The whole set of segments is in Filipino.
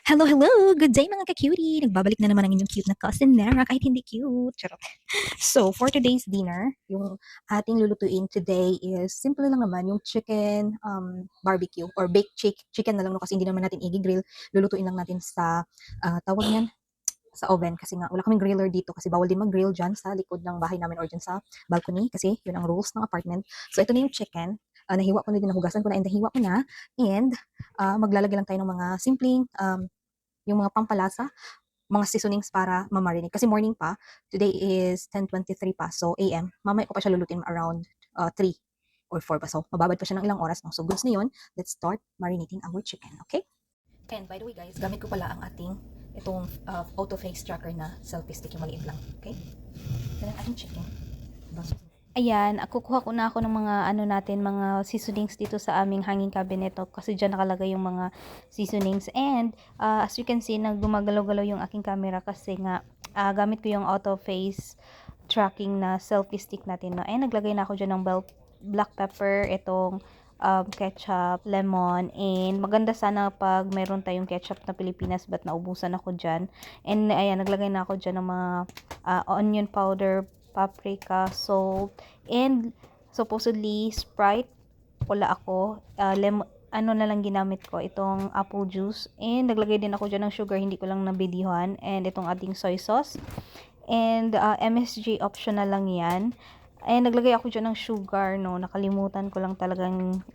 Hello, hello! Good day mga ka-cutie! Nagbabalik na naman ang inyong cute na cousin Nera kahit hindi cute. Charot. So, for today's dinner, yung ating lulutuin today is simple lang naman yung chicken barbecue or baked chicken na lang no, kasi hindi naman natin i-grill. Lulutuin lang natin sa tawag niyan sa oven kasi nga wala kaming griller dito kasi bawal din mag-grill dyan sa likod ng bahay namin or dyan sa balcony kasi yun ang rules ng apartment. So, ito na yung chicken. Nahiwa ko na din, nahugasan ko na and nahiwa ko na and maglalagay lang tayo ng mga simpleng yung mga pampalasa, mga seasonings para ma-marinate. Kasi morning pa, today is 10:23 pa, so AM. Mamaya ko pa siya lulutuin around 3 or 4 pa. So, mababad pa siya ng ilang oras. No? So, goods na yun. Let's start marinating our chicken, okay? And by the way guys, gamit ko pala ang ating itong auto face tracker na selfie stick, yung maliit lang, okay? Then ang ating chicken. Ayan, kukuha ko na ako ng mga mga seasonings dito sa aming hanging cabinet kasi diyan nakalagay yung mga seasonings and as you can see, gumagalaw-galaw yung aking camera kasi nga gamit ko yung auto face tracking na selfie stick natin, no? And naglagay na ako diyan ng black pepper, itong ketchup, lemon, and maganda sana pag meron tayong ketchup na Pilipinas but naubusan ako dyan. And ayan, naglagay na ako dyan ng mga onion powder, paprika, salt, and supposedly Sprite. Wala ako. Ano na lang ginamit ko, itong apple juice. And naglagay din ako dyan ng sugar, hindi ko lang nabidyuhan. And itong ating soy sauce. And MSG optional lang yan. And naglagay ako dyan ng sugar, no. Nakalimutan ko lang talagang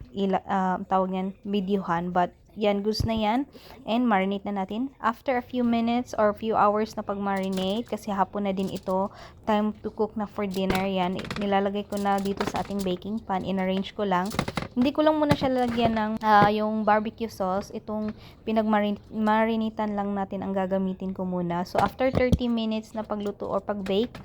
tawag yan, bidyuhan. But yan, goods na yan. And marinate na natin. After a few minutes or few hours na pag-marinate, kasi hapon na din ito, time to cook na for dinner. Yan, nilalagay ko na dito sa ating baking pan. In-arrange ko lang. Hindi ko lang muna siya lalagyan ng yung barbecue sauce. Itong pinag-marinitan lang natin ang gagamitin ko muna. So, after 30 minutes na pagluto or pag-bake,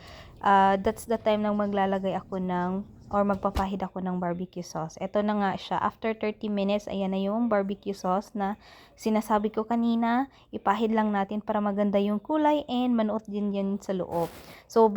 that's the time na maglalagay ako ng or magpapahid ako ng barbecue sauce. Ito na nga siya. After 30 minutes, ayan na yung barbecue sauce na sinasabi ko kanina. Ipahid lang natin para maganda yung kulay and manuot din yan sa loob. So,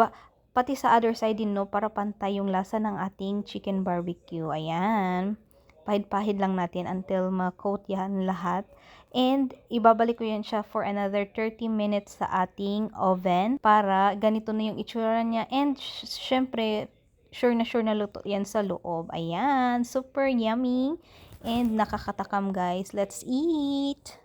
pati sa other side din, no, para pantay yung lasa ng ating chicken barbecue. Ayan. Pahid-pahid lang natin until ma-coat yan lahat. And ibabalik ko yan siya for another 30 minutes sa ating oven para ganito na yung itsura niya. And syempre, sure na luto yan sa loob. Ayan, super yummy and nakakatakam guys. Let's eat!